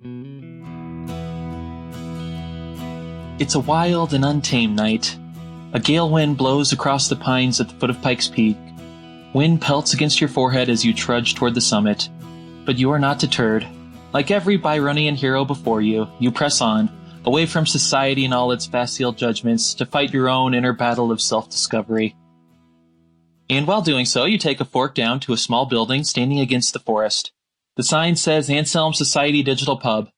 It's a wild and untamed night. A gale wind blows across the pines at the foot of Pikes Peak. Wind pelts against your forehead as you trudge toward the summit. But you are not deterred. Like every Byronian hero before you, you press on, away from society and all its facile judgments, to fight your own inner battle of self-discovery. And while doing so, you take a fork down to a small building standing against the forest. The sign says Anselm Society Digital Pub.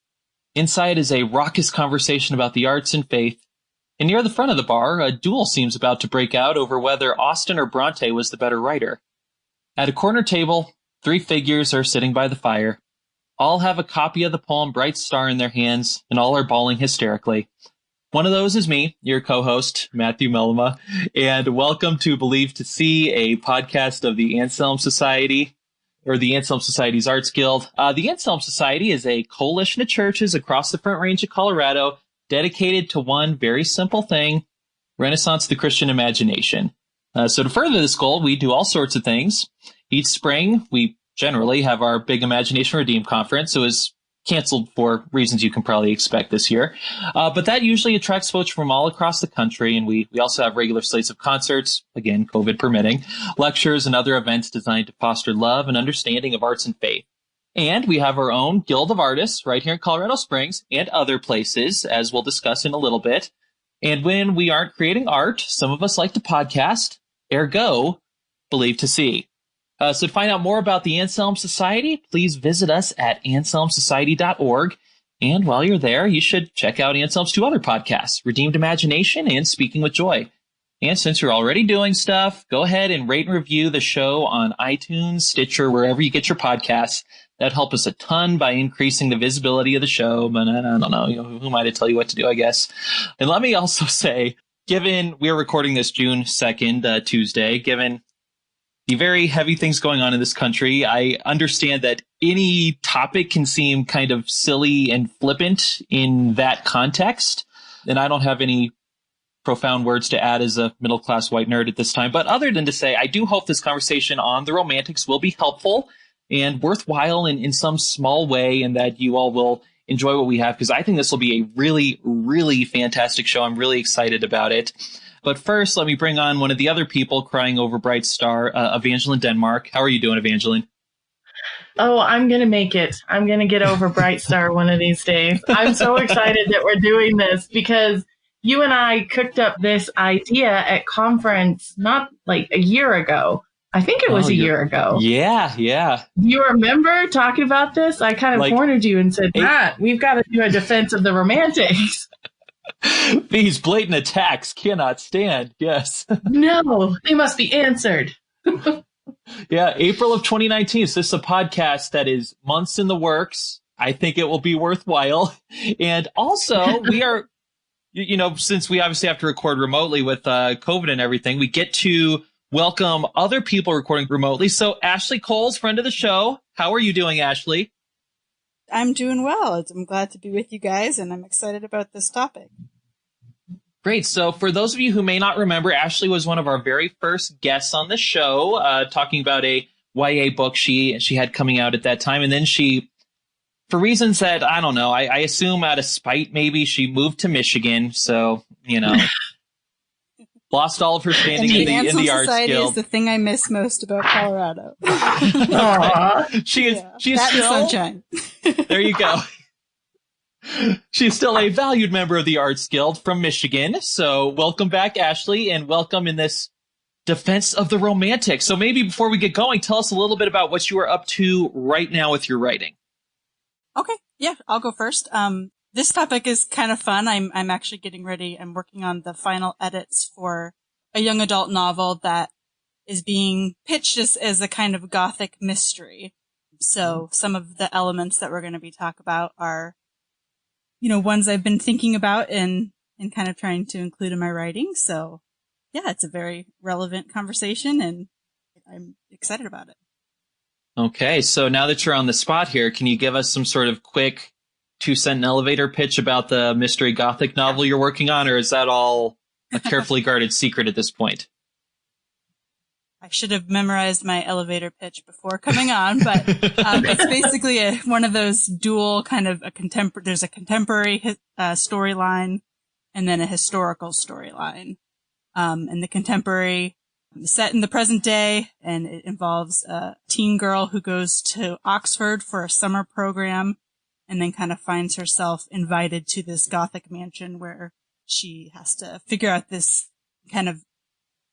Inside is a raucous conversation about the arts and faith. And near the front of the bar, a duel seems about to break out over whether Austen or Bronte was the better writer. At a corner table, 3 figures are sitting by the fire. All have a copy of the poem Bright Star in their hands, and all are bawling hysterically. One of those is me, your co-host, Matthew Mellema, and welcome to Believe to See, a podcast of the Anselm Society, or the Anselm Society's Arts Guild. The Anselm Society is a coalition of churches across the Front Range of Colorado dedicated to one very simple thing: Renaissance the Christian imagination. So to further this goal, we do all sorts of things. Each spring, we generally have our big Imagination Redeem conference. It was canceled for reasons you can probably expect this year. But that usually attracts folks from all across the country, and we also have regular slates of concerts, again, COVID permitting, lectures, and other events designed to foster love and understanding of arts and faith. And we have our own Guild of Artists right here in Colorado Springs and other places, as we'll discuss in a little bit. And when we aren't creating art, some of us like to podcast, ergo, Believe to See. So to find out more about the Anselm Society, please visit us at anselmsociety.org. And while you're there, you should check out Anselm's 2 other podcasts, Redeemed Imagination and Speaking with Joy. And since you're already doing stuff, go ahead and rate and review the show on iTunes, Stitcher, wherever you get your podcasts. That'd help us a ton by increasing the visibility of the show. But I don't know, who am I to tell you what to do, I guess. And let me also say, given we're recording this June 2nd, Tuesday, given the very heavy things going on in this country, I understand that any topic can seem kind of silly and flippant in that context. And I don't have any profound words to add as a middle-class white nerd at this time. But other than to say, I do hope this conversation on the Romantics will be helpful and worthwhile in some small way, and that you all will enjoy what we have, because I think this will be a really, really fantastic show. I'm really excited about it. But first, let me bring on one of the other people crying over Bright Star, Evangeline Denmark. How are you doing, Evangeline? Oh, I'm going to make it. I'm going to get over Bright Star one of these days. I'm so excited that we're doing this, because you and I cooked up this idea at conference not like a year ago. I think it was a year ago. Yeah. You remember talking about this? I kind of cornered you and said, Matt, we've got to do a defense of the Romantics. These blatant attacks cannot stand. Yes. No, they must be answered. Yeah, April of 2019. So this is a podcast that is months in the works. I think it will be worthwhile. And also, we are, since we obviously have to record remotely with COVID and everything, we get to welcome other people recording remotely. So Ashlee Cowles, friend of the show. How are you doing, Ashlee? I'm doing well. I'm glad to be with you guys, and I'm excited about this topic. Great. So for those of you who may not remember, Ashlee was one of our very first guests on the show, talking about a YA book she had coming out at that time. And then she, for reasons that, I don't know, I assume out of spite, maybe, she moved to Michigan. So, lost all of her standing in the Arts Society Guild. Is the thing I miss most about Colorado. She's still sunshine. There you go. She's still a valued member of the Arts Guild from Michigan. So welcome back, Ashlee, and welcome in this defense of the Romantics. So maybe before we get going, tell us a little bit about what you are up to right now with your writing. Okay, yeah, I'll go first. This topic is kind of fun. I'm actually getting ready. I'm working on the final edits for a young adult novel that is being pitched as a kind of gothic mystery. So some of the elements that we're going to be talking about are, ones I've been thinking about and kind of trying to include in my writing. So yeah, it's a very relevant conversation, and I'm excited about it. Okay, so now that you're on the spot here, can you give us some sort of quick 2-sentence elevator pitch about the mystery gothic novel you're working on, or is that all a carefully guarded secret at this point? I should have memorized my elevator pitch before coming on, but it's basically one of those dual kind of there's a contemporary storyline and then a historical storyline. And the contemporary is set in the present day, and it involves a teen girl who goes to Oxford for a summer program and then kind of finds herself invited to this Gothic mansion where she has to figure out this kind of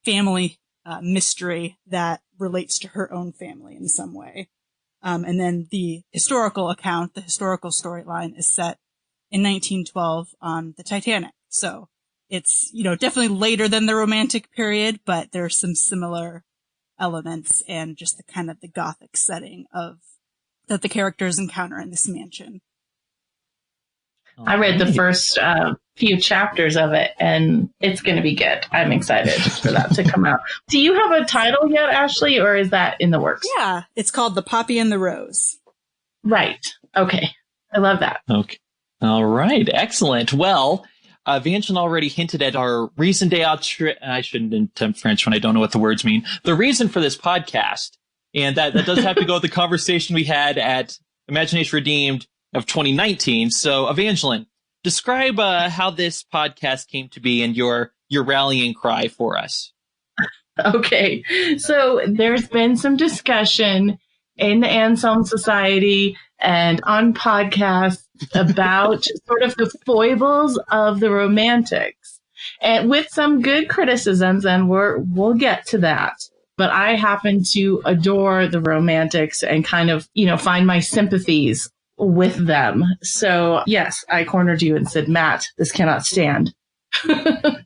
family mystery that relates to her own family in some way. And then the historical storyline is set in 1912 on the Titanic. So it's, definitely later than the Romantic period, but there's some similar elements and just the kind of the Gothic setting that the characters encounter in this mansion. I read the first few chapters of it, and it's going to be good. I'm excited for that to come out. Do you have a title yet, Ashlee, or is that in the works? Yeah, it's called The Poppy and the Rose. Right. Okay. I love that. Okay. All right. Excellent. Well, Evangeline already hinted at our reason d'être. I shouldn't attempt French when I don't know what the words mean. The reason for this podcast, and that does have to go with the conversation we had at Imagination Redeemed of 2019. So, Evangeline, describe how this podcast came to be and your rallying cry for us. Okay. So there's been some discussion in the Anselm Society and on podcasts about sort of the foibles of the Romantics, and with some good criticisms, and we'll get to that. But I happen to adore the Romantics and kind of, find my sympathies with them. So yes, I cornered you and said, Matt, this cannot stand.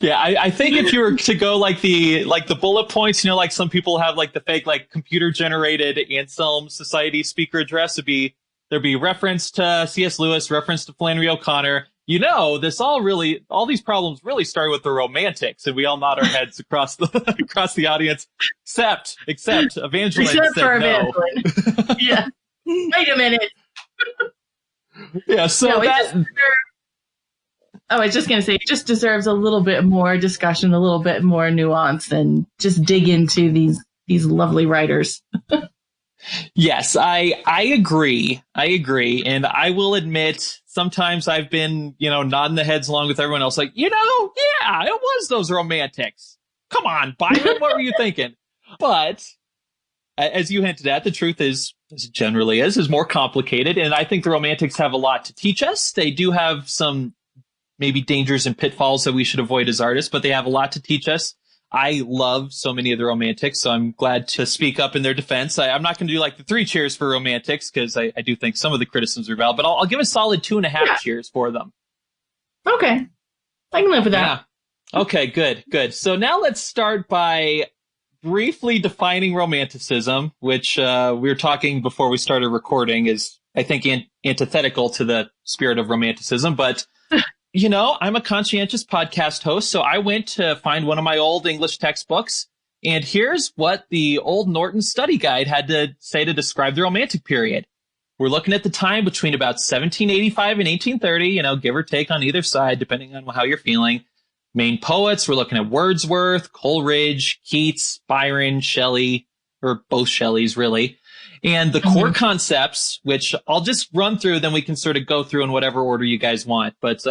Yeah, I think if you were to go like the bullet points, like some people have like the fake like computer generated Anselm Society speaker address, there'd be reference to C.S. Lewis, reference to Flannery O'Connor. All these problems really started with the Romantics, and we all nod our heads across the audience, except Evangeline except said for no. Evangeline. Yeah. Wait a minute. Yeah, so no, I was just going to say, it just deserves a little bit more discussion, a little bit more nuance, and just dig into these lovely writers. Yes, I agree. And I will admit, sometimes I've been, nodding the heads along with everyone else, like, yeah, it was those Romantics. Come on, Byron, what were you thinking? But as you hinted at, the truth is, as it generally is more complicated. And I think the Romantics have a lot to teach us. They do have some maybe dangers and pitfalls that we should avoid as artists, but they have a lot to teach us. I love so many of the Romantics, so I'm glad to speak up in their defense. I'm not going to do like the 3 cheers for Romantics, because I do think some of the criticisms are valid, but I'll give a solid 2.5 cheers for them. Okay. I can live with that. Yeah. Okay, good. So now let's start by briefly defining Romanticism, which we were talking before we started recording is, I think, antithetical to the spirit of Romanticism, but I'm a conscientious podcast host, so I went to find one of my old English textbooks, and here's what the old Norton Study Guide had to say to describe the Romantic period. We're looking at the time between about 1785 and 1830, give or take on either side, depending on how you're feeling. Main poets, we're looking at Wordsworth, Coleridge, Keats, Byron, Shelley, or both Shelleys, really. And the core concepts, which I'll just run through, then we can sort of go through in whatever order you guys want. But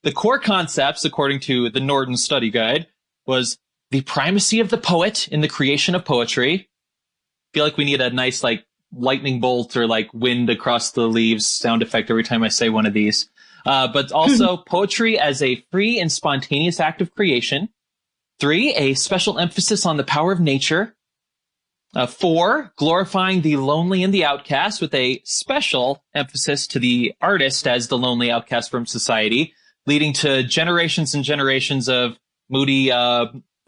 the core concepts, according to the Norton Study Guide, was the primacy of the poet in the creation of poetry. I feel like we need a nice, like, lightning bolt or, like, wind across the leaves sound effect every time I say one of these. But also poetry as a free and spontaneous act of creation. 3, a special emphasis on the power of nature. 4, glorifying the lonely and the outcast with a special emphasis to the artist as the lonely outcast from society, leading to generations and generations of moody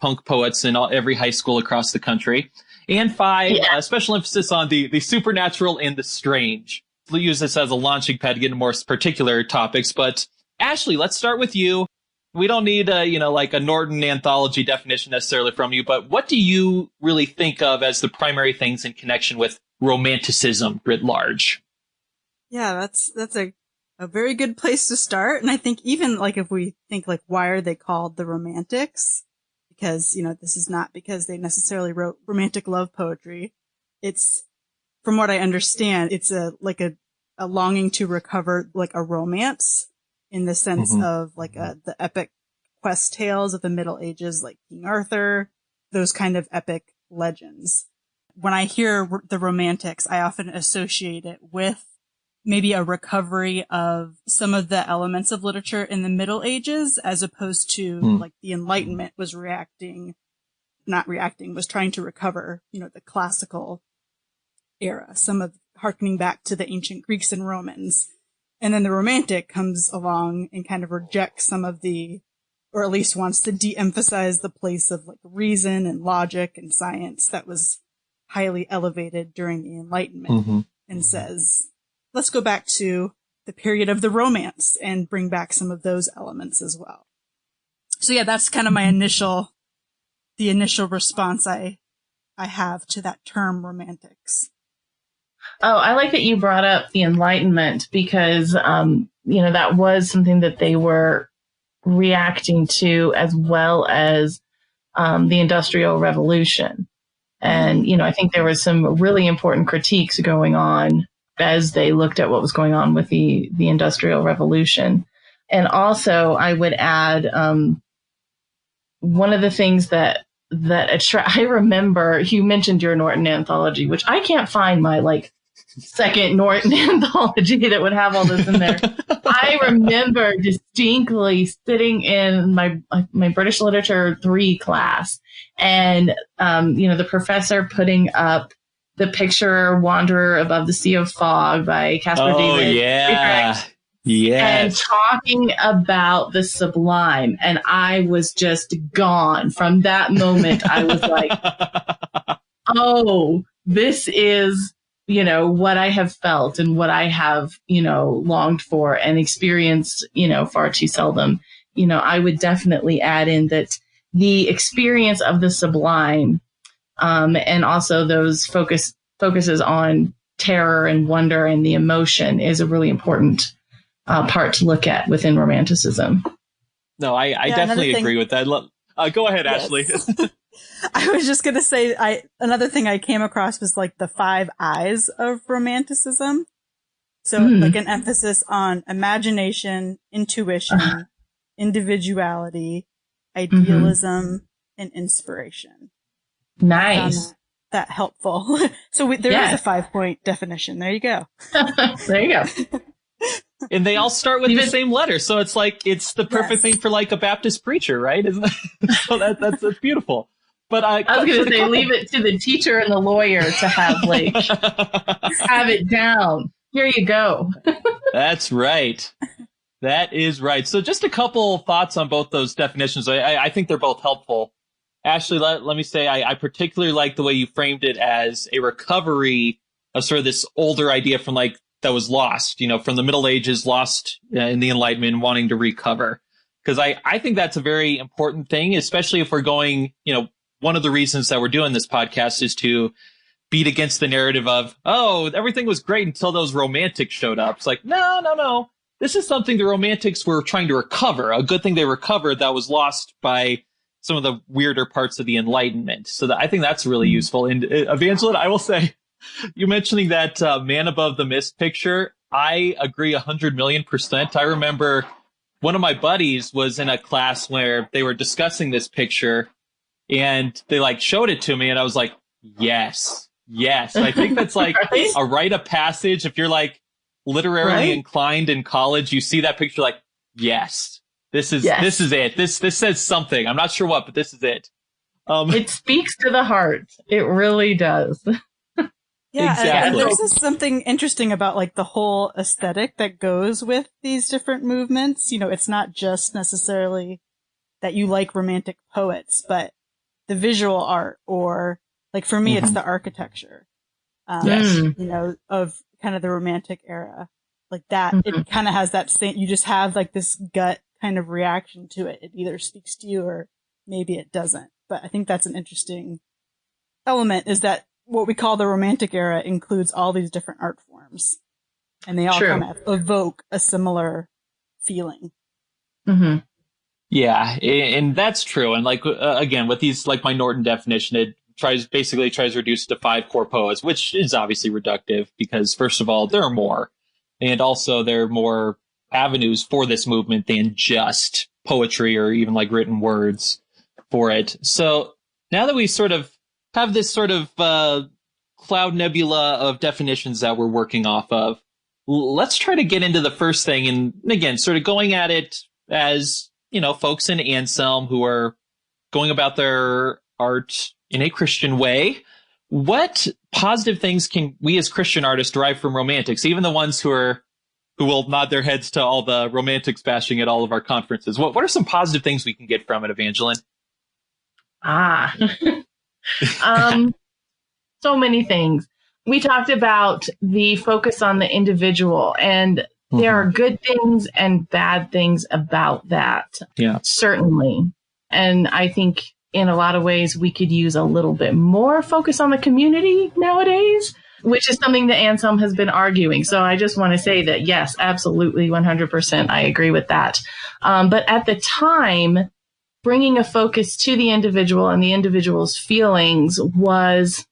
punk poets in every high school across the country. And 5, a special emphasis on the supernatural and the strange. We'll use this as a launching pad to get into more particular topics. But Ashlee, let's start with you. We don't need like a Norton anthology definition necessarily from you, but what do you really think of as the primary things in connection with Romanticism writ large? Yeah, that's a very good place to start. And I think even like if we think like, why are they called the Romantics? because, this is not because they necessarily wrote romantic love poetry. It's, from what I understand, it's a longing to recover like a romance in the sense of like the epic quest tales of the Middle Ages, like King Arthur, those kind of epic legends. When I hear the Romantics, I often associate it with maybe a recovery of some of the elements of literature in the Middle Ages, as opposed to like the Enlightenment was was trying to recover, the classical era, some of harkening back to the ancient Greeks and Romans. And then the Romantic comes along and kind of rejects some of or at least wants to de-emphasize the place of like reason and logic and science that was highly elevated during the Enlightenment, and says, let's go back to the period of the Romance and bring back some of those elements as well. So yeah, that's kind of my initial response I have to that term Romantics. Oh, I like that you brought up the Enlightenment because, that was something that they were reacting to, as well as the Industrial Revolution. And, I think there was some really important critiques going on as they looked at what was going on with the Industrial Revolution. And also, I would add one of the things that I remember, you mentioned your Norton anthology, which I can't find my second Norton anthology that would have all this in there. I remember distinctly sitting in my British Literature 3 class and, the professor putting up the picture Wanderer Above the Sea of Fog by Caspar David. Yeah. Yes. And talking about the sublime. And I was just gone. From that moment, I was like, oh, this is, what I have felt and what I have, longed for and experienced, far too seldom. I would definitely add in that the experience of the sublime, and also those focuses on terror and wonder and the emotion is a really important part to look at within Romanticism. No, I definitely agree with that. Go ahead, yes. Ashlee. I was just going to say, another thing I came across was like the 5 eyes of Romanticism. So like an emphasis on imagination, intuition, individuality, idealism, and inspiration. Nice. That helpful. So there is a 5-point definition. There you go. There you go. And they all start with the same letter. So it's it's the perfect thing for like a Baptist preacher, right? Isn't it? So that's beautiful. But I was going to say, leave it to the teacher and the lawyer to have have it down. Here you go. That's right. That is right. So just a couple thoughts on both those definitions. I think they're both helpful. Ashlee, let me say, I particularly like the way you framed it as a recovery of sort of this older idea from that was lost, from the Middle Ages, lost in the Enlightenment, wanting to recover. Because I think that's a very important thing, especially if we're going, one of the reasons that we're doing this podcast is to beat against the narrative of, oh, everything was great until those Romantics showed up. It's like, no. This is something the Romantics were trying to recover. A good thing they recovered that was lost by some of the weirder parts of the Enlightenment. So I think that's really useful. And Evangeline, I will say, you mentioning that Man Above the Mist picture, I agree 100,000,000%. I remember one of my buddies was in a class where they were discussing this picture and they showed it to me and I was like, yes. I think that's right? A rite of passage. If you're literarily inclined in college, you see that picture yes, this is it. This says something. I'm not sure what, but this is it. It speaks to the heart. It really does. Yeah, exactly. And there's something interesting about the whole aesthetic that goes with these different movements. It's not just necessarily that you like romantic poets, but the visual art, or for me, it's the architecture. Of kind of the Romantic era, that. It kind of has that same. You just have this gut kind of reaction to it. It either speaks to you or maybe it doesn't. But I think that's an interesting element, is that what we call the Romantic era includes all these different art forms, and they all kind of evoke a similar feeling. Mm-hmm. Yeah, and that's true. And like again, with these like my Norton definition, it basically tries to reduce it to 5 core poets, which is obviously reductive because first of all, there are more, and also there are more avenues for this movement than just poetry or even like written words for it. So now that we sort of have this sort of cloud nebula of definitions that we're working off of, let's try to get into the first thing. And again, sort of going at it as, folks in Anselm who are going about their art in a Christian way. What positive things can we as Christian artists derive from romantics, even the ones who will nod their heads to all the romantics bashing at all of our conferences? What are some positive things we can get from it, Evangeline? So many things. We talked about the focus on the individual, and there are good things and bad things about that. Yeah, certainly. And I think in a lot of ways we could use a little bit more focus on the community nowadays, which is something that Anselm has been arguing. So I just want to say that, yes, absolutely, 100%, I agree with that. But at the time, bringing a focus to the individual and the individual's feelings was,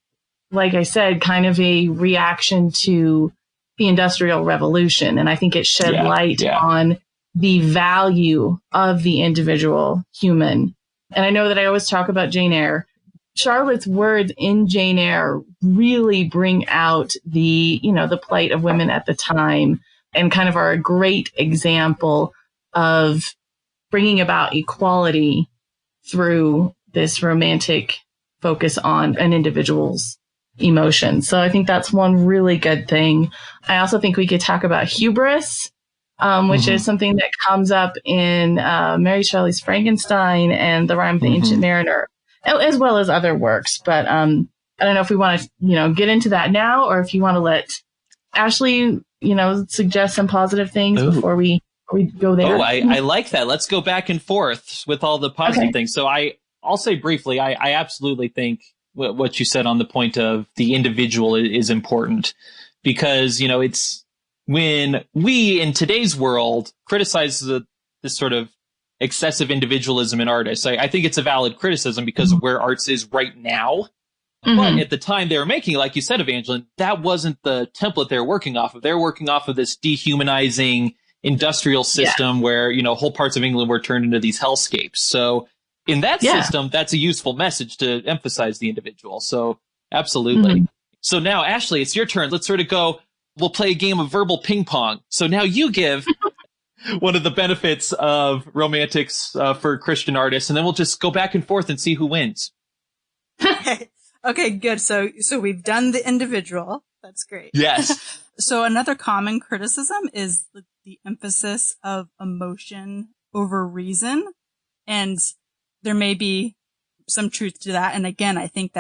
like I said, kind of a reaction to the Industrial Revolution. And I think it shed light on the value of the individual human. And I know that I always talk about Jane Eyre. Charlotte's words in Jane Eyre really bring out the plight of women at the time and kind of are a great example of bringing about equality through this romantic focus on an individual's emotion. So I think that's one really good thing. I also think we could talk about hubris, which is something that comes up in Mary Shelley's Frankenstein and the Rime of the Ancient Mariner, as well as other works. But I don't know if we want to, get into that now, or if you want to let Ashlee, suggest some positive things before we go there. Oh, I like that. Let's go back and forth with all the positive things. So I'll say briefly, I absolutely think what you said on the point of the individual is important because, it's when we in today's world criticize this sort of excessive individualism in artists. I think it's a valid criticism because of where arts is right now. But at the time they were making, like you said, Evangeline, that wasn't the template they were working off of. They were working off of this dehumanizing industrial system where, whole parts of England were turned into these hellscapes. So in that system, that's a useful message to emphasize the individual. So absolutely. So now, Ashlee, it's your turn. Let's sort of go. We'll play a game of verbal ping pong. So now you give one of the benefits of romantics for Christian artists, and then we'll just go back and forth and see who wins. Okay, good. So we've done the individual. That's great. Yes. So another common criticism is the emphasis of emotion over reason. And there may be some truth to that. And again, I think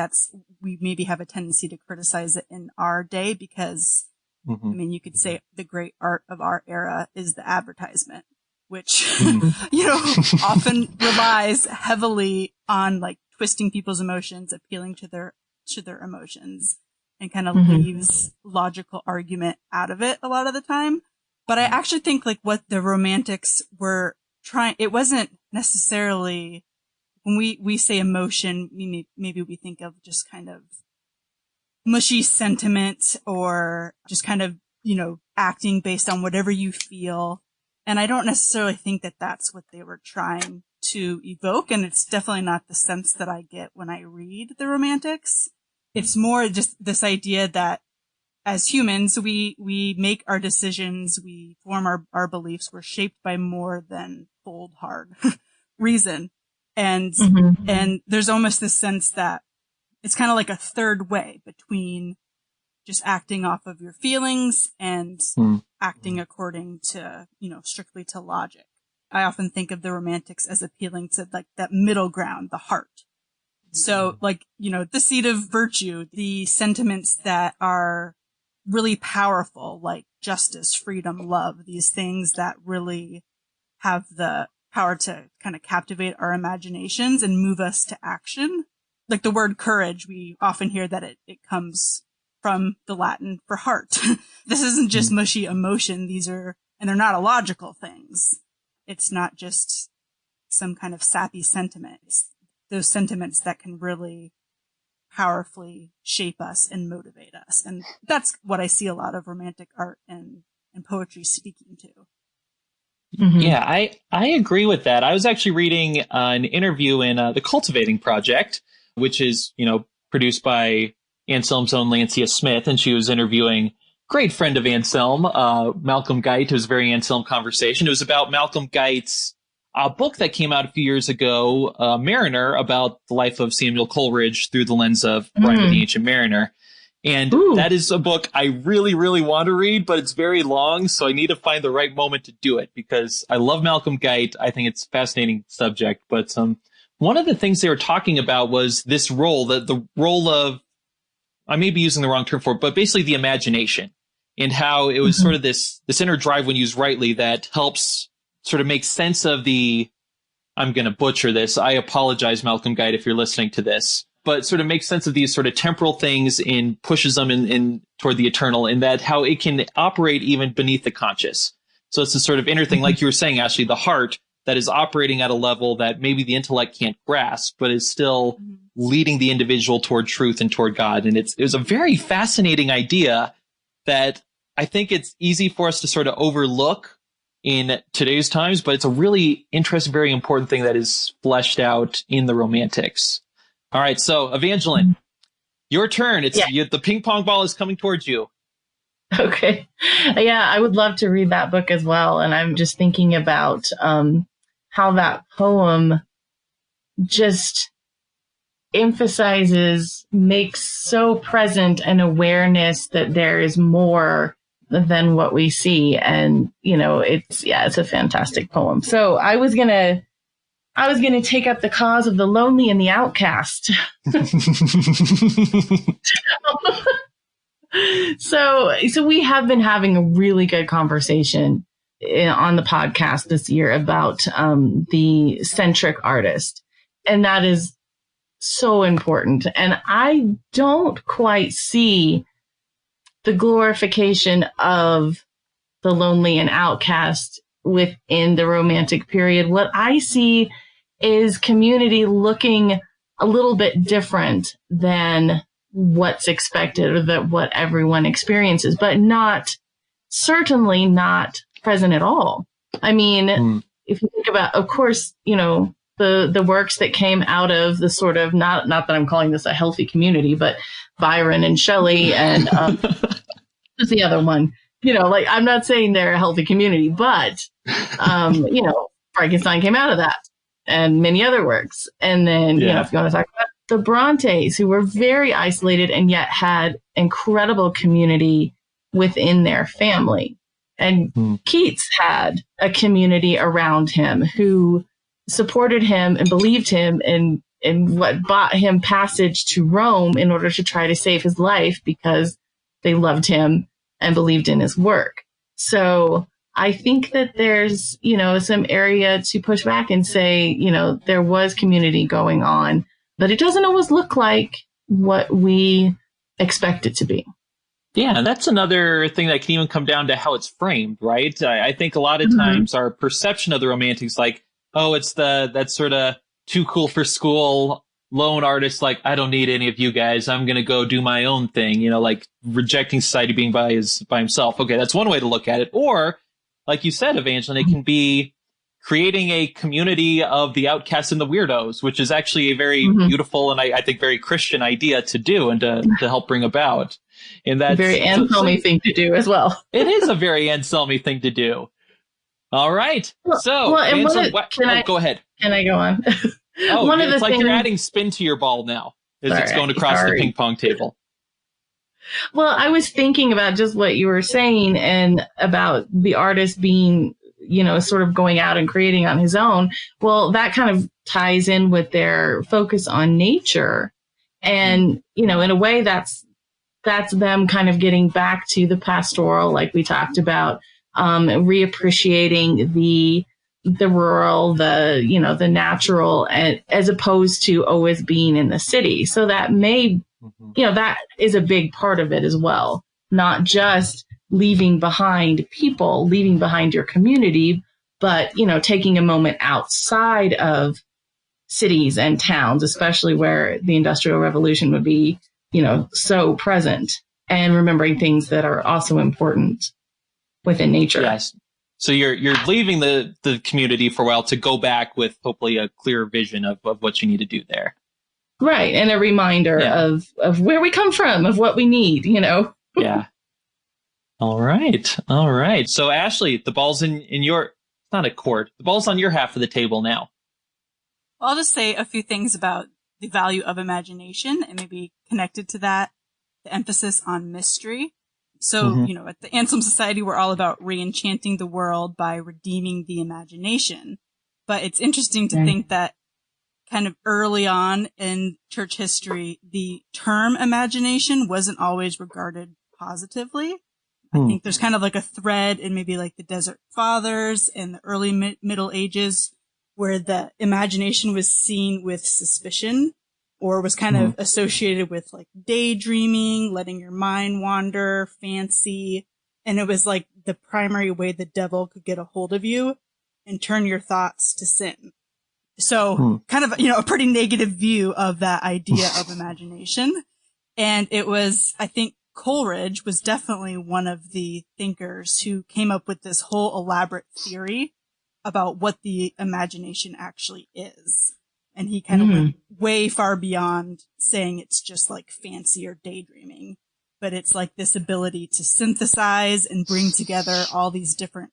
we maybe have a tendency to criticize it in our day because, you could say the great art of our era is the advertisement, which, often relies heavily on like twisting people's emotions, appealing to their emotions, and kind of leaves logical argument out of it a lot of the time. But I actually think like what the romantics were trying, it wasn't necessarily, when we say emotion, maybe we think of just kind of mushy sentiment or just kind of, acting based on whatever you feel. And I don't necessarily think that that's what they were trying to evoke. And it's definitely not the sense that I get when I read the romantics. It's more just this idea that as humans, we make our decisions, we form our beliefs, we're shaped by more than cold, hard reason. And there's almost this sense that it's kind of like a third way between just acting off of your feelings and acting according to, strictly to logic. I often think of the romantics as appealing to like that middle ground, the heart. So like, the seed of virtue, the sentiments that are really powerful, like justice, freedom, love, these things that really have the power to kind of captivate our imaginations and move us to action. Like the word courage, we often hear that it comes from the Latin for heart. This isn't just mushy emotion. And they're not illogical things. It's not just some kind of sappy sentiments, those sentiments that can really powerfully shape us and motivate us. And that's what I see a lot of romantic art and poetry speaking to. Mm-hmm. Yeah, I agree with that. I was actually reading an interview in the Cultivating Project, which is, produced by Anselm's own Lancia Smith, and she was interviewing great friend of Anselm, Malcolm Guite. It was a very Anselm conversation. It was about Malcolm Guite's book that came out a few years ago, Mariner, about the life of Samuel Coleridge through the lens of Rime of the Ancient Mariner. And that is a book I really, really want to read, but it's very long, so I need to find the right moment to do it, because I love Malcolm Guite. I think it's a fascinating subject. But one of the things they were talking about was this role, the role of, I may be using the wrong term for it, but basically the imagination, and how it was sort of this inner drive, when used rightly, that helps sort of make sense of I'm going to butcher this. I apologize, Malcolm Guite, if you're listening to this, but sort of makes sense of these sort of temporal things and pushes them in toward the eternal, and that how it can operate even beneath the conscious. So it's a sort of inner thing, like you were saying, Ashlee, the heart that is operating at a level that maybe the intellect can't grasp, but is still leading the individual toward truth and toward God. And it was a very fascinating idea that I think it's easy for us to sort of overlook in today's times, but it's a really interesting, very important thing that is fleshed out in the Romantics. All right, so Evangeline, your turn. The ping pong ball is coming towards you. Okay. Yeah, I would love to read that book as well. And I'm just thinking about how that poem just makes so present an awareness that there is more than what we see. And, it's a fantastic poem. So I was going to take up the cause of the lonely and the outcast. So we have been having a really good conversation on the podcast this year about the centric artist. And that is so important. And I don't quite see the glorification of the lonely and outcast within the Romantic period. What I see is community looking a little bit different than what's expected, or what everyone experiences, but certainly not present at all. I mean, if you think about, of course, the works that came out of the sort of, not that I'm calling this a healthy community, but Byron and Shelley and who's the other one? I'm not saying they're a healthy community, but Frankenstein came out of that, and many other works. And then, if you want to talk about the Brontes, who were very isolated and yet had incredible community within their family. And Keats had a community around him who supported him and believed him, and what bought him passage to Rome in order to try to save his life, because they loved him and believed in his work. So I think that there's, some area to push back and say, there was community going on, but it doesn't always look like what we expect it to be. Yeah, and that's another thing that can even come down to how it's framed, right? I think a lot of times our perception of the Romantics, like, oh, it's that sort of too cool for school lone artist, like, I don't need any of you guys, I'm going to go do my own thing, like rejecting society, being by himself. Okay, that's one way to look at it. Or, like you said, Evangeline, it can be creating a community of the outcasts and the weirdos, which is actually a very beautiful and I think very Christian idea to do and to help bring about. And that's a very Anselmy thing to do as well. It is a very Anselmy thing to do. All right. So, Anselm, go ahead. Can I go on? Oh, it's like you're adding spin to your ball now as it's going across the ping pong table. Well, I was thinking about just what you were saying and about the artist being, sort of going out and creating on his own. Well, that kind of ties in with their focus on nature. And, in a way that's them kind of getting back to the pastoral, like we talked about, reappreciating the rural, the natural, as opposed to always being in the city. So that may, that is a big part of it as well. Not just leaving behind people, leaving behind your community, But, taking a moment outside of cities and towns, especially where the Industrial Revolution would be, so present, and remembering things that are also important within nature. Yes. So you're leaving the community for a while to go back with hopefully a clearer vision of what you need to do there. Right. And a reminder of where we come from, of what we need, Yeah. All right. So Ashlee, the ball's in your, it's not a court. The ball's on your half of the table now. I'll just say a few things about the value of imagination and maybe connected to that, the emphasis on mystery. So, at the Anselm Society, we're all about re-enchanting the world by redeeming the imagination. But it's interesting to think that kind of early on in church history, the term imagination wasn't always regarded positively. I think there's kind of like a thread in maybe like the Desert Fathers and the early Middle Ages where the imagination was seen with suspicion or was kind of associated with like daydreaming, letting your mind wander, fancy. And it was like the primary way the devil could get a hold of you and turn your thoughts to sin. So kind of, a pretty negative view of that idea of imagination. And it was, I think Coleridge was definitely one of the thinkers who came up with this whole elaborate theory about what the imagination actually is. And he kind of went way far beyond saying it's just like fancy or daydreaming, but it's like this ability to synthesize and bring together all these different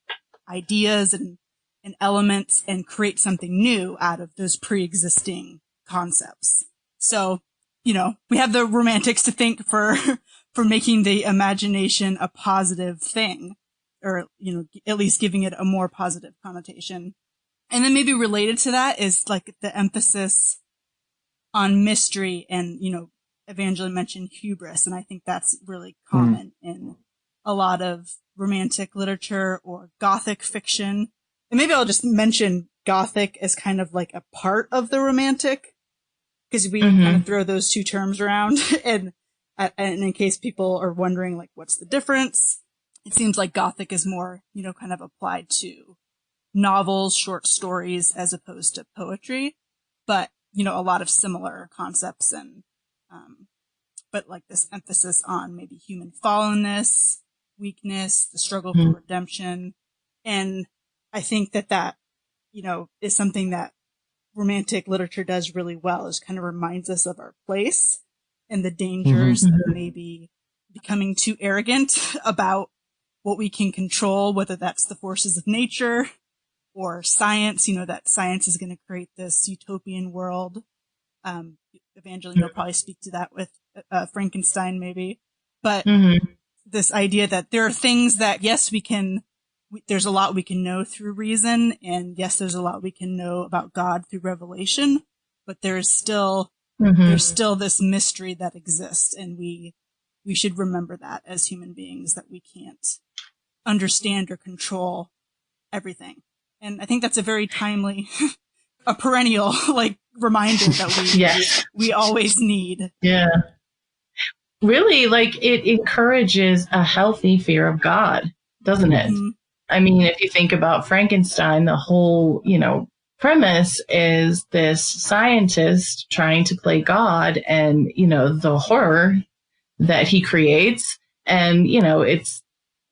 ideas and elements and create something new out of those pre-existing concepts. So, we have the Romantics to thank for making the imagination a positive thing, or, at least giving it a more positive connotation. And then maybe related to that is like the emphasis on mystery and, Evangeline mentioned hubris. And I think that's really common in a lot of Romantic literature or Gothic fiction. And maybe I'll just mention Gothic as kind of like a part of the Romantic, because we kind of throw those two terms around. And in case people are wondering, like, what's the difference? It seems like Gothic is more, kind of applied to novels, short stories, as opposed to poetry. But, a lot of similar concepts and, but like this emphasis on maybe human fallenness, weakness, the struggle for redemption. And I think that, is something that Romantic literature does really well, is kind of reminds us of our place and the dangers of maybe becoming too arrogant about what we can control, whether that's the forces of nature or science, that science is going to create this utopian world. Evangeline will probably speak to that with Frankenstein maybe. But this idea that there are things that, yes, there's a lot we can know through reason, and yes, there's a lot we can know about God through revelation, but there's still this mystery that exists, and we should remember that as human beings, that we can't understand or control everything. And I think that's a very timely, a perennial like reminder that we always need. Yeah. Really, like, it encourages a healthy fear of God, doesn't it? I mean, if you think about Frankenstein, the whole, premise is this scientist trying to play God, and, the horror that he creates. And,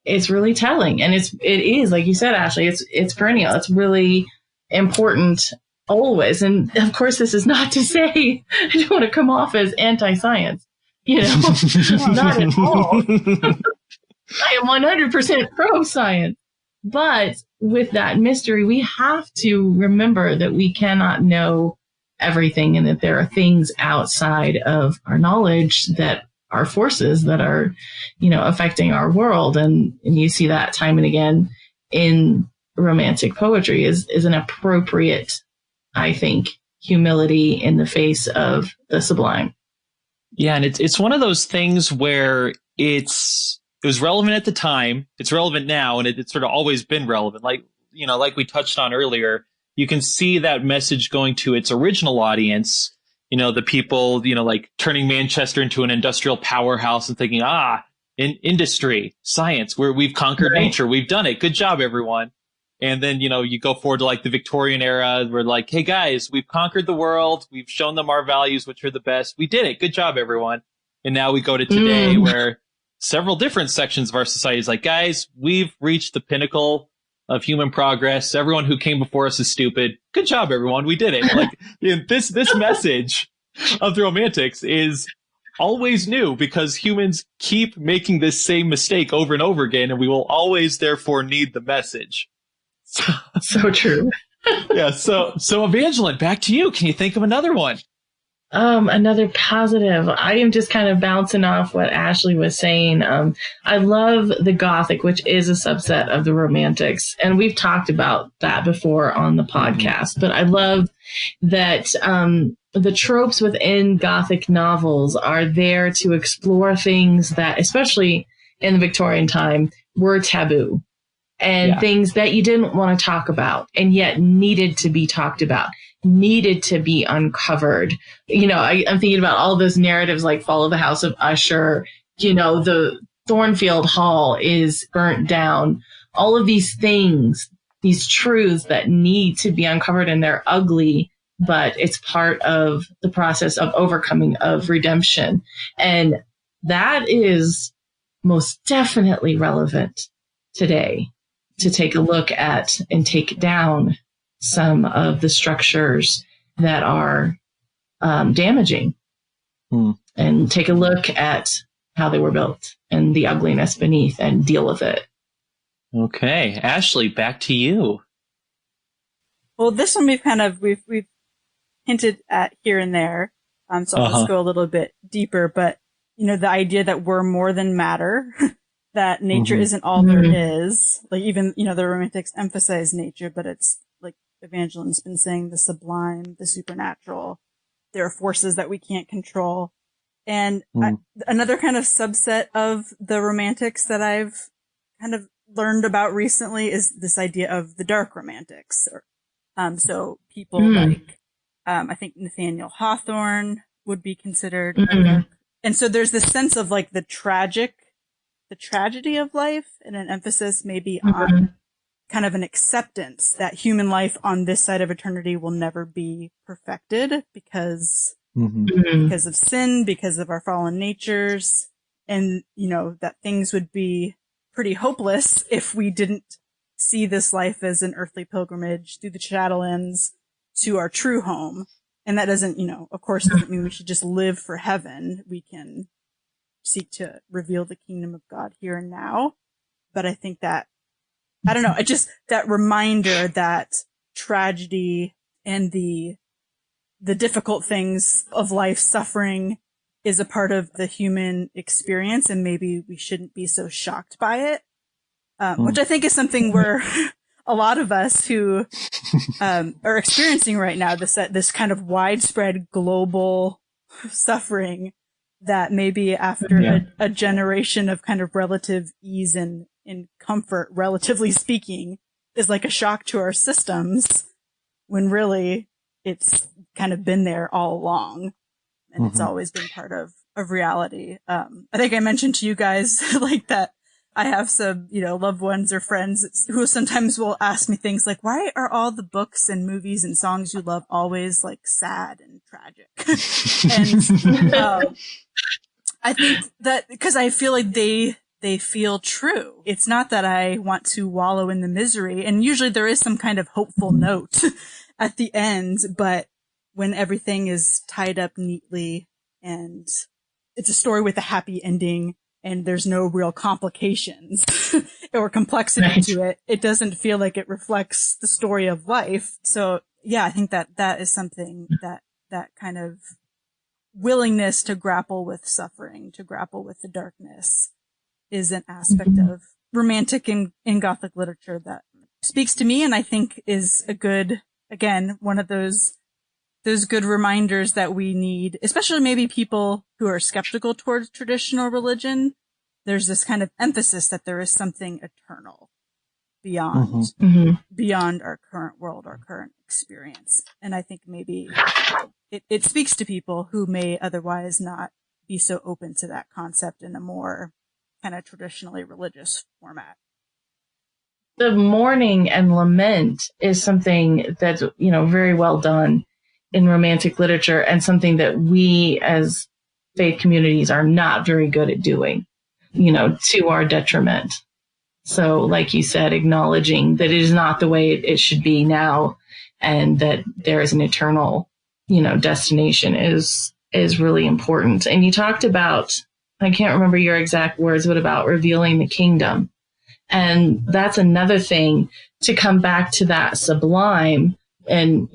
it's really telling. And it is, like you said, Ashlee, it's perennial. It's really important always. And of course, this is not to say I don't want to come off as anti-science, not at all. I am 100% pro-science. But with that mystery, we have to remember that we cannot know everything, and that there are things outside of our knowledge that are forces that are, affecting our world. And you see that time and again in Romantic poetry is an appropriate, I think, humility in the face of the sublime. Yeah, and it's one of those things where it was relevant at the time, it's relevant now, and it's sort of always been relevant. Like we touched on earlier, you can see that message going to its original audience, the people, like turning Manchester into an industrial powerhouse and thinking, in industry, science, we've conquered nature, we've done it. Good job, everyone. And then, you go forward to like the Victorian era. We're like, hey guys, we've conquered the world. We've shown them our values, which are the best. We did it. Good job, everyone. And now we go to today where several different sections of our society is like, guys, we've reached the pinnacle of human progress. Everyone who came before us is stupid. Good job, everyone. We did it. Like this message of the Romantics is always new because humans keep making this same mistake over and over again, and we will always therefore need the message. So true. Yeah. So Evangeline, back to you. Can you think of another one? Another positive. I am just kind of bouncing off what Ashlee was saying. I love the Gothic, which is a subset of the Romantics. And we've talked about that before on the podcast, but I love that, the tropes within Gothic novels are there to explore things that, especially in the Victorian time, were taboo and things that you didn't want to talk about and yet needed to be talked about, needed to be uncovered. I'm thinking about all those narratives like Follow the House of Usher, the Thornfield Hall is burnt down. All of these things, these truths that need to be uncovered, and they're ugly, but it's part of the process of overcoming, of redemption. And that is most definitely relevant today, to take a look at and take down some of the structures that are damaging, and take a look at how they were built and the ugliness beneath and deal with it. Okay. Ashlee, back to you. Well, this one we've hinted at here and there. So I'll just go a little bit deeper, but the idea that we're more than matter, that nature isn't all there is. Like even, the Romantics emphasize nature, but it's like Evangeline's been saying, the sublime, the supernatural. There are forces that we can't control. And another kind of subset of the Romantics that I've kind of learned about recently is this idea of the dark Romantics. So people like, I think Nathaniel Hawthorne would be considered a dark. And so there's this sense of like the tragedy of life, and an emphasis maybe on kind of an acceptance that human life on this side of eternity will never be perfected because of sin, because of our fallen natures, and that things would be pretty hopeless if we didn't see this life as an earthly pilgrimage through the Shadowlands to our true home. And that doesn't, of course, doesn't mean we should just live for heaven. We can seek to reveal the kingdom of God here and now. But I think that, I don't know, that reminder that tragedy and the difficult things of life, suffering, is a part of the human experience, and maybe we shouldn't be so shocked by it. Which I think is something where a lot of us who are experiencing right now, this kind of widespread global suffering, that maybe after a generation of kind of relative ease and comfort, relatively speaking, is like a shock to our systems, when really it's kind of been there all along, and it's always been part of reality. I think I mentioned to you guys like that I have some, loved ones or friends who sometimes will ask me things like, why are all the books and movies and songs you love always like sad and tragic? And I think that because I feel like they feel true. It's not that I want to wallow in the misery. And usually there is some kind of hopeful note at the end, but when everything is tied up neatly and it's a story with a happy ending, and there's no real complications or complexity to it, it doesn't feel like it reflects the story of life. So yeah, I think that is something that kind of willingness to grapple with suffering, to grapple with the darkness, is an aspect of Romantic in Gothic literature that speaks to me, and I think is a good, again, one of those good reminders that we need, especially maybe people who are skeptical towards traditional religion. There's this kind of emphasis that there is something eternal beyond our current world, our current experience. And I think maybe it speaks to people who may otherwise not be so open to that concept in a more kind of traditionally religious format. the mourning and lament is something that's, very well done in Romantic literature, and something that we as faith communities are not very good at doing, to our detriment. So like you said, acknowledging that it is not the way it should be now, and that there is an eternal, destination is really important. And you talked about, I can't remember your exact words, but about revealing the kingdom. And that's another thing, to come back to that sublime. And,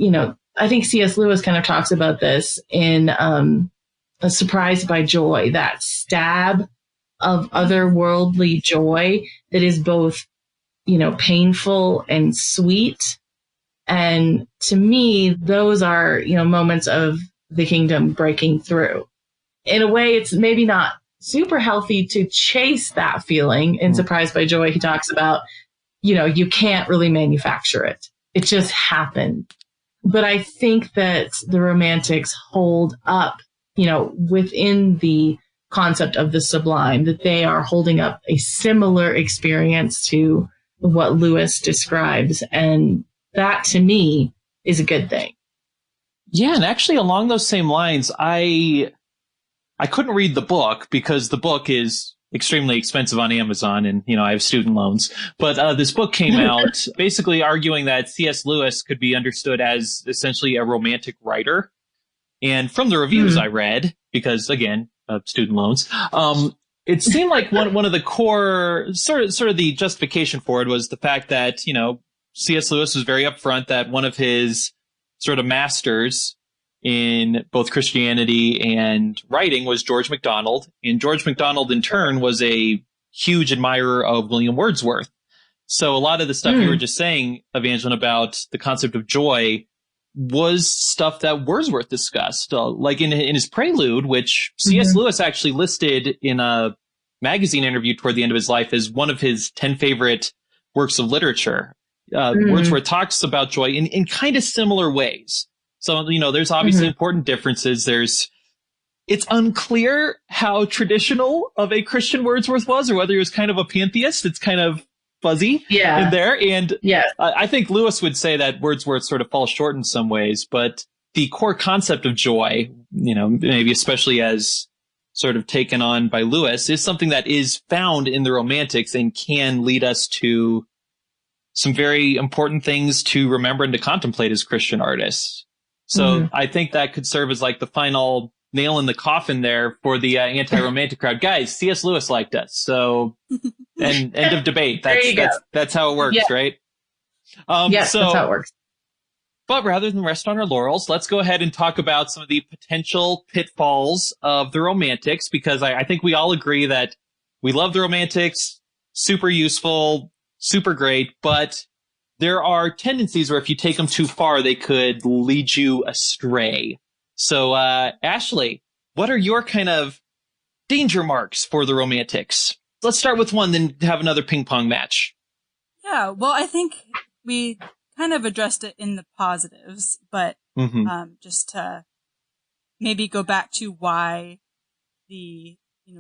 I think C.S. Lewis kind of talks about this in A Surprised by Joy, that stab of otherworldly joy that is both, painful and sweet. And to me, those are, moments of the kingdom breaking through. In a way, it's maybe not super healthy to chase that feeling. In Surprised by Joy, he talks about, you can't really manufacture it. It just happened. But I think that the Romantics hold up, within the concept of the sublime, that they are holding up a similar experience to what Lewis describes. And that, to me, is a good thing. Yeah, and actually along those same lines, I couldn't read the book because the book is extremely expensive on Amazon, and, I have student loans. But this book came out basically arguing that C.S. Lewis could be understood as essentially a romantic writer. And from the reviews I read, because, again, student loans, it seemed like one of the core, sort of the justification for it was the fact that, C.S. Lewis was very upfront that one of his sort of masters in both Christianity and writing was George MacDonald. And George MacDonald, in turn, was a huge admirer of William Wordsworth. So a lot of the stuff you were just saying, Evangeline, about the concept of joy was stuff that Wordsworth discussed. Like in his Prelude, which C.S. Lewis actually listed in a magazine interview toward the end of his life as one of his 10 favorite works of literature. Wordsworth talks about joy in kind of similar ways. So, there's obviously important differences. It's unclear how traditional of a Christian Wordsworth was, or whether he was kind of a pantheist. It's kind of fuzzy in there. And I think Lewis would say that Wordsworth sort of falls short in some ways, but the core concept of joy, maybe especially as sort of taken on by Lewis, is something that is found in the Romantics and can lead us to some very important things to remember and to contemplate as Christian artists. So I think that could serve as like the final nail in the coffin there for the anti-romantic crowd. Guys, C.S. Lewis liked us. So, and end of debate. That's how it works, right? Yes, that's how it works. But rather than rest on our laurels, let's go ahead and talk about some of the potential pitfalls of the Romantics, because I think we all agree that we love the Romantics, super useful, super great, but there are tendencies where if you take them too far, they could lead you astray. So, Ashlee, what are your kind of danger marks for the Romantics? Let's start with one, then have another ping pong match. Yeah, well, I think we kind of addressed it in the positives, but just to maybe go back to why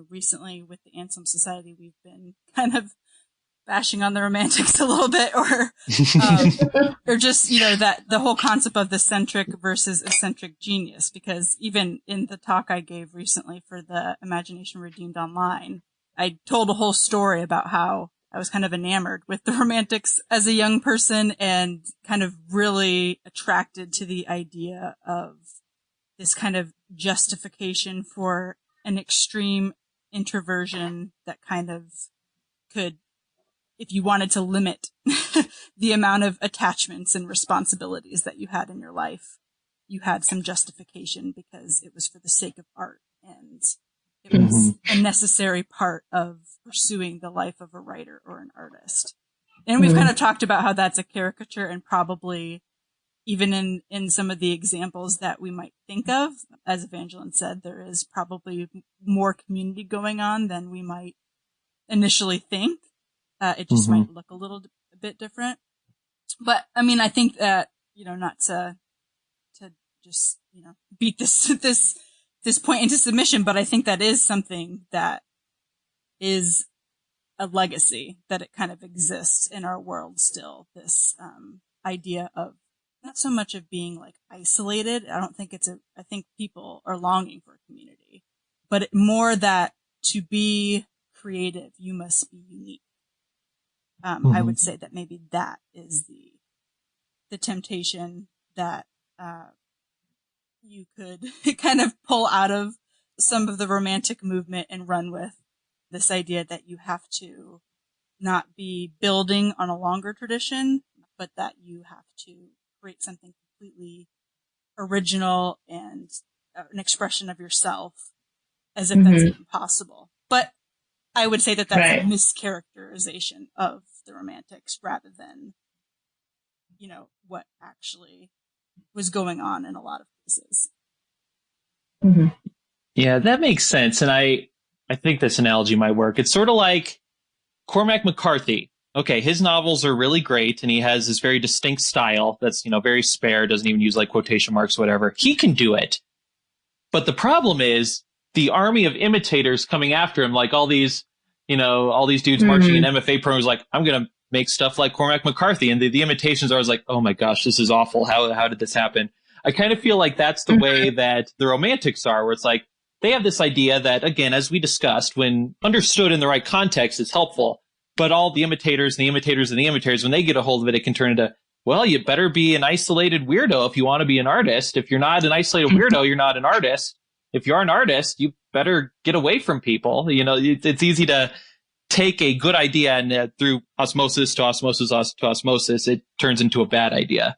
recently with the Anselm Society, we've been kind of bashing on the Romantics a little bit, or just, that the whole concept of the centric versus eccentric genius, because even in the talk I gave recently for the Imagination Redeemed Online, I told a whole story about how I was kind of enamored with the Romantics as a young person and kind of really attracted to the idea of this kind of justification for an extreme introversion that kind of could, if you wanted to limit the amount of attachments and responsibilities that you had in your life, you had some justification because it was for the sake of art and it was a necessary part of pursuing the life of a writer or an artist. And we've kind of talked about how that's a caricature, and probably even in some of the examples that we might think of, as Evangeline said, there is probably more community going on than we might initially think. It just might look a bit different. But I mean, I think that, not to just, beat this point into submission, but I think that is something that is a legacy that it kind of exists in our world still. This idea of not so much of being like isolated. I don't think I think people are longing for a community, but more that to be creative, you must be unique. I would say that maybe that is the temptation that you could kind of pull out of some of the romantic movement and run with, this idea that you have to not be building on a longer tradition, but that you have to create something completely original and an expression of yourself, as if that's even possible. But I would say that that's a mischaracterization of the Romantics rather than, what actually was going on in a lot of cases. Yeah, that makes sense. And I think this analogy might work. It's sort of like Cormac McCarthy. Okay, his novels are really great, and he has this very distinct style that's, very spare, doesn't even use like quotation marks, whatever. He can do it. But the problem is the army of imitators coming after him, like all these dudes marching in MFA programs, like, I'm going to make stuff like Cormac McCarthy. And the imitations are always like, oh my gosh, this is awful. How did this happen? I kind of feel like that's the way that the Romantics are, where it's like, they have this idea that, again, as we discussed, when understood in the right context, is helpful. But all the imitators and the imitators and the imitators, when they get a hold of it, it can turn into, well, you better be an isolated weirdo if you want to be an artist. If you're not an isolated weirdo, you're not an artist. If you're an artist, you better get away from people. It's easy to take a good idea and through osmosis to osmosis to osmosis, it turns into a bad idea.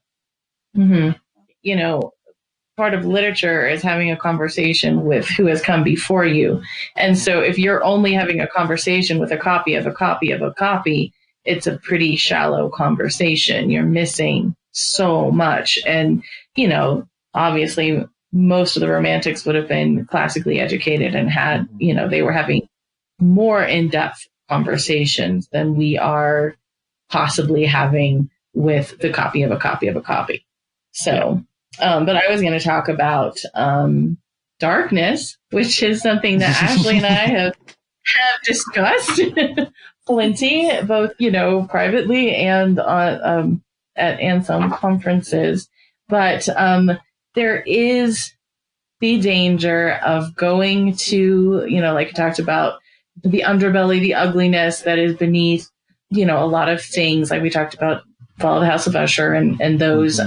Part of literature is having a conversation with who has come before you. And so if you're only having a conversation with a copy of a copy of a copy, it's a pretty shallow conversation. You're missing so much. And, obviously most of the Romantics would have been classically educated and had, they were having more in-depth conversations than we are possibly having with the copy of a copy of a copy. So, but I was going to talk about darkness, which is something that Ashlee and I have discussed plenty, both, privately and at Anselm conferences. But there is the danger of going to, like I talked about, the underbelly, the ugliness that is beneath, a lot of things, like we talked about Fall of the House of Usher and those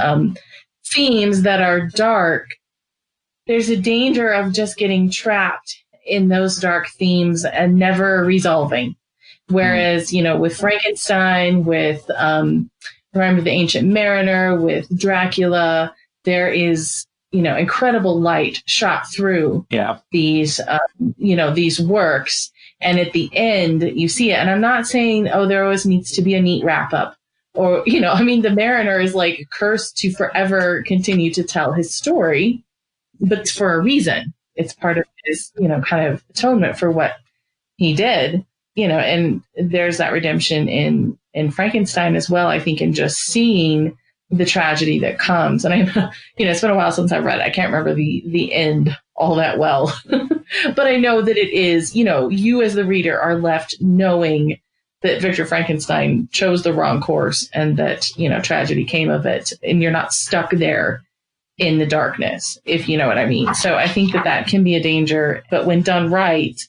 themes that are dark. There's a danger of just getting trapped in those dark themes and never resolving. Whereas, with Frankenstein, with Rime of the Ancient Mariner, with Dracula, there is, incredible light shot through these, these works. And at the end, you see it. And I'm not saying, there always needs to be a neat wrap up. Or, the Mariner is like cursed to forever continue to tell his story, but for a reason. It's part of his, kind of atonement for what he did, and there's that redemption in Frankenstein as well, I think, in just seeing the tragedy that comes. And I, it's been a while since I've read it. I can't remember the end all that well, but I know that it is, you as the reader are left knowing that Victor Frankenstein chose the wrong course and that, tragedy came of it, and you're not stuck there in the darkness, if you know what I mean. So I think that can be a danger, but when done right,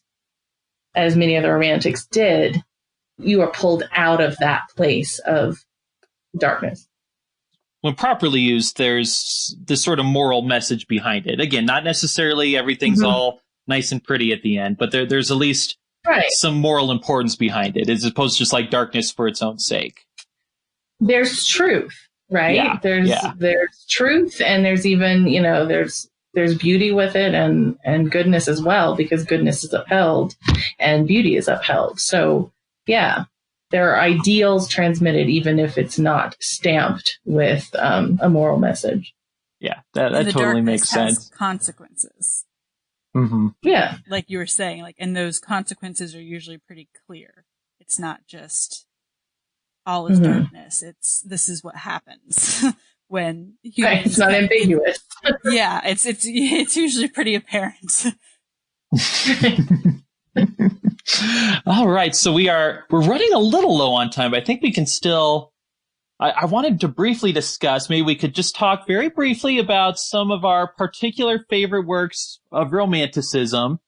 as many of the Romantics did, you are pulled out of that place of darkness. When properly used, there's this sort of moral message behind it. Again, not necessarily everything's all nice and pretty at the end, but there's at least some moral importance behind it, as opposed to just like darkness for its own sake. There's truth, right? Yeah. There's truth, and there's even, there's beauty with it and goodness as well, because goodness is upheld and beauty is upheld. So yeah, there are ideals transmitted, even if it's not stamped with a moral message. Yeah, that totally makes sense. Consequences. Yeah. Like you were saying, and those consequences are usually pretty clear. It's not just all is darkness. This is what happens when humans. It's not ambiguous. Yeah, it's usually pretty apparent. All right. So we're running a little low on time, but I think we can still, I wanted to briefly discuss, maybe we could just talk very briefly about some of our particular favorite works of Romanticism.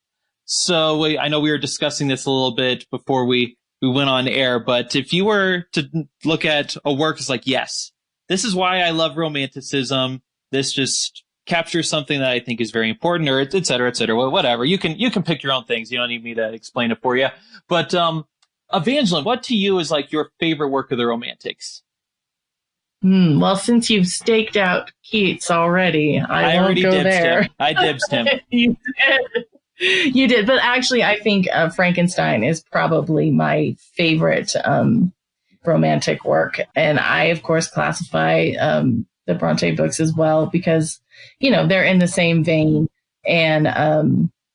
So I know we were discussing this a little bit before we went on air, but if you were to look at a work, it's like, yes, this is why I love Romanticism. This just captures something that I think is very important, or et cetera, whatever. You can pick your own things. You don't need me to explain it for you. But Evangeline, what to you is like your favorite work of the Romantics? Well, since you've staked out Keats already, I won't already go dibsed there. him. I dibsed him. You did. You did. But actually, I think Frankenstein is probably my favorite romantic work. And I, of course, classify the Bronte books as well because, they're in the same vein. And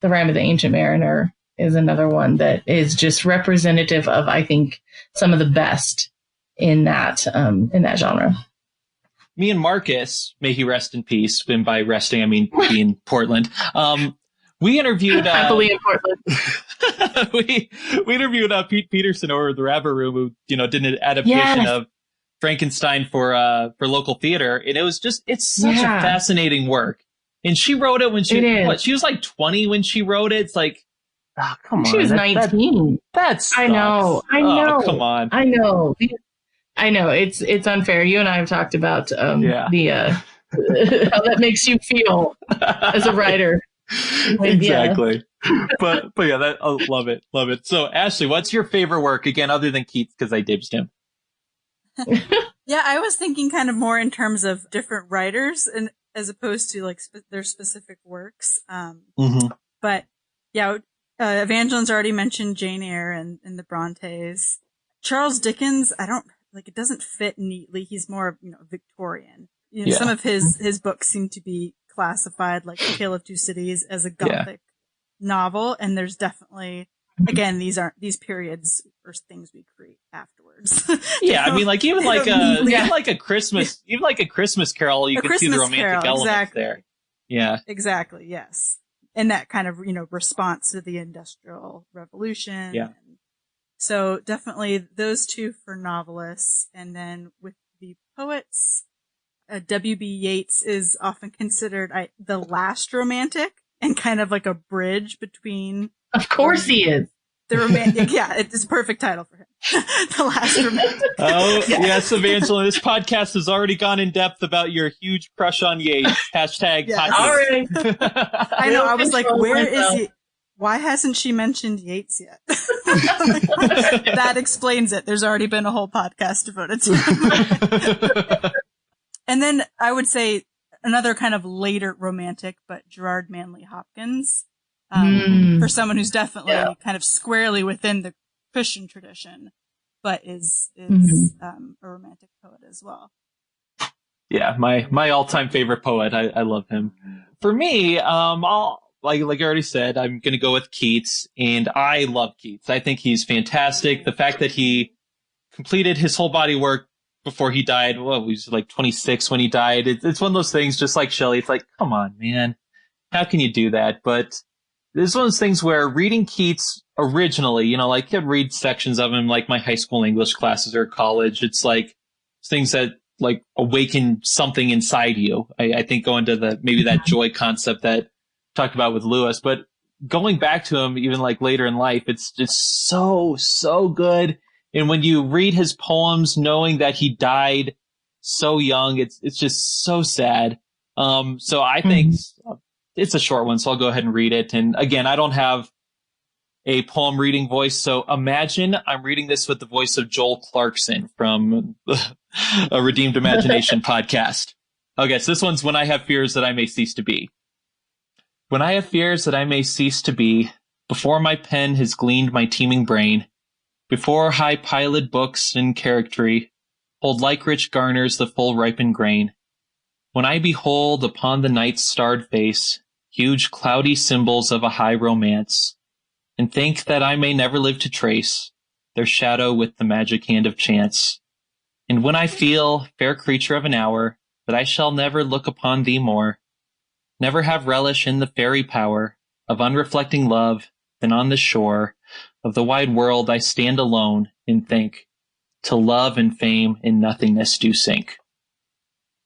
The Rime of the Ancient Mariner is another one that is just representative of, I think, some of the best in that genre. Me and Marcus, may he rest in peace, and by resting I mean being Portland. We interviewed happily in Portland. we interviewed Pete Peterson over the Rabbit Room, who did an adaptation of Frankenstein for local theater, and it's such a fascinating work. And she wrote it when she was like 20 when she wrote it. It's like, oh, come on, she was 19. That sucks. I know. Oh, come on. I know. It's unfair. You and I have talked about how that makes you feel as a writer. Exactly. But yeah, I love it. So Ashlee, what's your favorite work again, other than Keats, because I dibsed him? Yeah, I was thinking kind of more in terms of different writers and as opposed to like their specific works. But yeah, Evangeline's already mentioned Jane Eyre and the Brontes. Charles Dickens, it doesn't fit neatly. He's more, Victorian. Some of his books seem to be classified like A Tale of Two Cities as a Gothic novel. And there's definitely, again, these periods or things we create afterwards. Yeah. I mean, like even like a Christmas Carol, you can see the romantic element there. Yeah. Exactly. Yes. And that kind of, response to the Industrial Revolution. Yeah. So definitely those two for novelists. And then with the poets, W.B. Yeats is often considered the last romantic and kind of like a bridge between. Of course he is. The romantic. Yeah, it's a perfect title for him. The last romantic. Oh, yes, Evangeline. This podcast has already gone in depth about your huge crush on Yeats. Hashtag. Yes. All right. I know. I was like, where is he? Why hasn't she mentioned Yeats yet? That explains it. There's already been a whole podcast devoted to him. And then I would say another kind of later romantic, but Gerard Manley Hopkins, for someone who's definitely kind of squarely within the Christian tradition, but is a romantic poet as well. Yeah, my all-time favorite poet. I love him. For me, like I already said, I'm going to go with Keats, and I love Keats. I think he's fantastic. The fact that he completed his whole body work before he died, he was like 26 when he died. It's one of those things, just like Shelley. It's like, come on, man. How can you do that? But it's one of those things where reading Keats originally, like I'd read sections of him, like my high school English classes or college. It's like things that like awaken something inside you. I think going to maybe that joy concept that talked about with Lewis, but going back to him even like later in life, it's just so good. And when you read his poems, knowing that he died so young, it's just so sad. So I think it's a short one, so I'll go ahead and read it. And again, I don't have a poem reading voice, so imagine I'm reading this with the voice of Joel Clarkson from a Redeemed Imagination podcast. Okay, so this one's When I Have Fears That I May Cease to Be. When I have fears that I may cease to be, before my pen has gleaned my teeming brain, before high piled books and charactery hold like rich garners the full ripened grain, when I behold upon the night's starred face huge cloudy symbols of a high romance, and think that I may never live to trace their shadow with the magic hand of chance, and when I feel, fair creature of an hour, that I shall never look upon thee more, never have relish in the fairy power of unreflecting love and on the shore of the wide world I stand alone and think, to love and fame in nothingness do sink.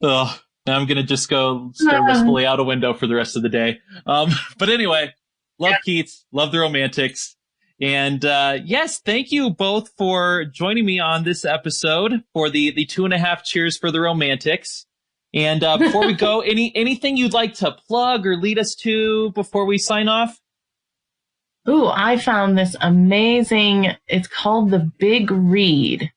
Ugh, now I'm going to just go stare wistfully out a window for the rest of the day. But anyway, love Keats, love the Romantics. And yes, thank you both for joining me on this episode for the 2.5 cheers for the Romantics. And before we go, anything you'd like to plug or lead us to before we sign off? Ooh, I found this amazing. It's called The Big Read.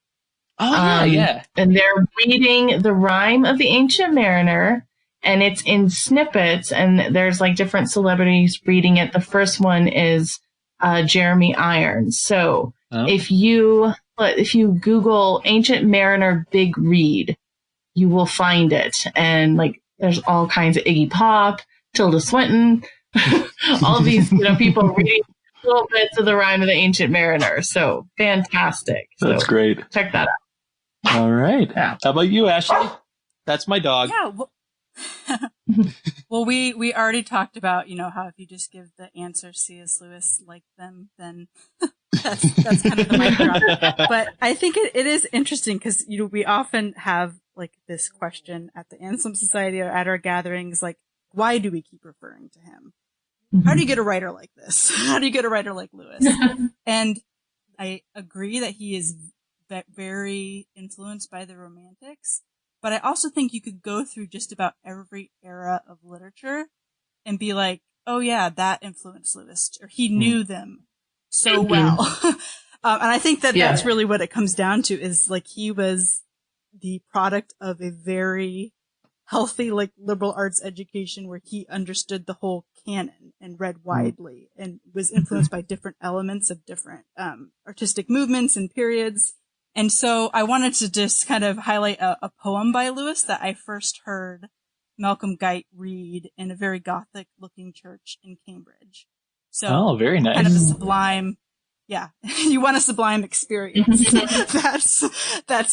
Oh, yeah. And they're reading the Rime of the Ancient Mariner, and it's in snippets, and there's like different celebrities reading it. The first one is Jeremy Irons. So if you Google Ancient Mariner Big Read, you will find it. And like, there's all kinds of Iggy Pop, Tilda Swinton, all these people reading little bits of the Rime of the Ancient Mariner. So fantastic. That's great. Check that out. All right. Yeah. How about you, Ashlee? That's my dog. Yeah. Well, we already talked about, how if you just give the answer C.S. Lewis liked them, then that's kind of the mic drop. But I think it is interesting because, we often have like this question at the Anselm Society or at our gatherings, like, why do we keep referring to him? How do you get a writer like this? How do you get a writer like Lewis? And I agree that he is very influenced by the Romantics, but I also think you could go through just about every era of literature and be like, oh yeah, that influenced Lewis, or he knew them so well. And I think that's really what it comes down to, is like he was the product of a very healthy, like, liberal arts education where he understood the whole canon and read widely and was influenced by different elements of different artistic movements and periods. And so I wanted to just kind of highlight a poem by Lewis that I first heard Malcolm Guite read in a very Gothic looking church in Cambridge. So very nice. Kind of a sublime, you want a sublime experience. That's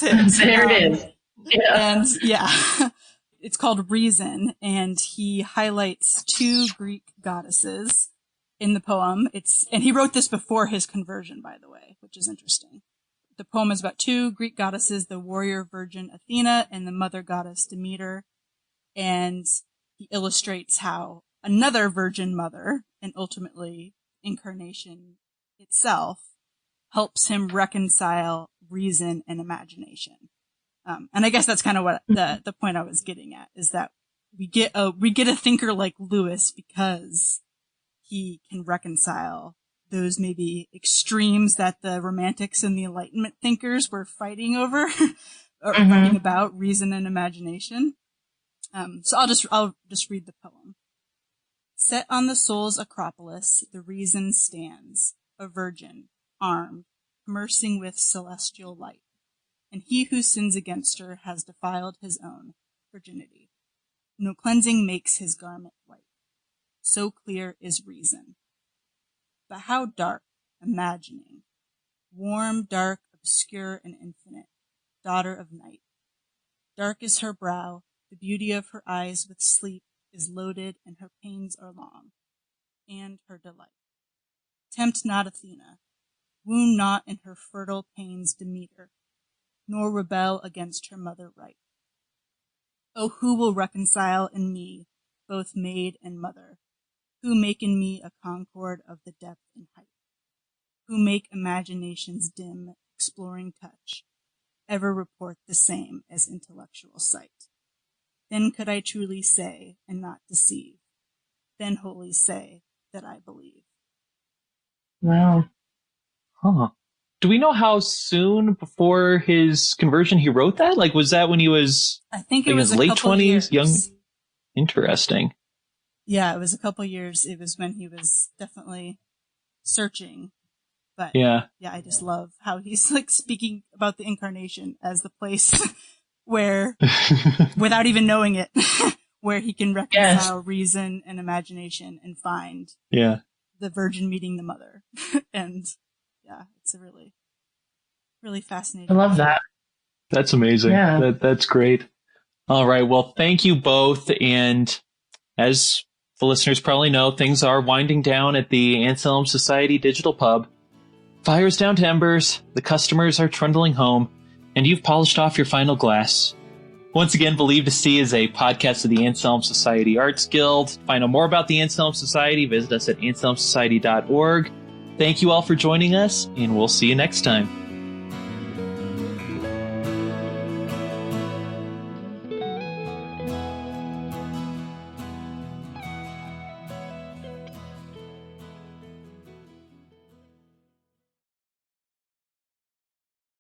it. There it is. And it's called Reason, and he highlights 2 Greek goddesses in the poem. And he wrote this before his conversion, by the way, which is interesting. The poem is about 2 Greek goddesses, the warrior virgin Athena and the mother goddess Demeter. And he illustrates how another virgin mother, and ultimately incarnation itself, helps him reconcile reason and imagination. And I guess that's kind of what the point I was getting at, is that we get a thinker like Lewis because he can reconcile those maybe extremes that the Romantics and the Enlightenment thinkers were fighting over, or fighting about, reason and imagination. So I'll just read the poem. Set on the soul's acropolis, the reason stands, a virgin, armed, commercing with celestial light. And he who sins against her has defiled his own virginity. No cleansing makes his garment white. So clear is reason. But how dark, imagining, warm, dark, obscure, and infinite, daughter of night. Dark is her brow, the beauty of her eyes with sleep is loaded, and her pains are long, and her delight. Tempt not Athena, wound not in her fertile pains Demeter, nor rebel against her mother right. Oh, who will reconcile in me both maid and mother? Who make in me a concord of the depth and height? Who make imagination's dim, exploring touch ever report the same as intellectual sight? Then could I truly say, and not deceive, then wholly say that I believe. Wow. Huh. Do we know how soon before his conversion he wrote that? Like, was that when he was, I think it was his late 20s, young? Interesting. Yeah, it was a couple years. It was when he was definitely searching. But yeah, I just love how he's like speaking about the incarnation as the place where, without even knowing it, where he can reconcile reason and imagination and find the virgin meeting the mother. And it's a really, really fascinating. I love that. That's amazing. Yeah. That's great. All right. Well, thank you both. And as The listeners probably know things are winding down at the Anselm Society Digital Pub. Fire's down to embers, the customers are trundling home, and you've polished off your final glass. Once again, Believe to See is a podcast of the Anselm Society Arts Guild. To find out more about the Anselm Society, visit us at anselmsociety.org. Thank you all for joining us, and we'll see you next time.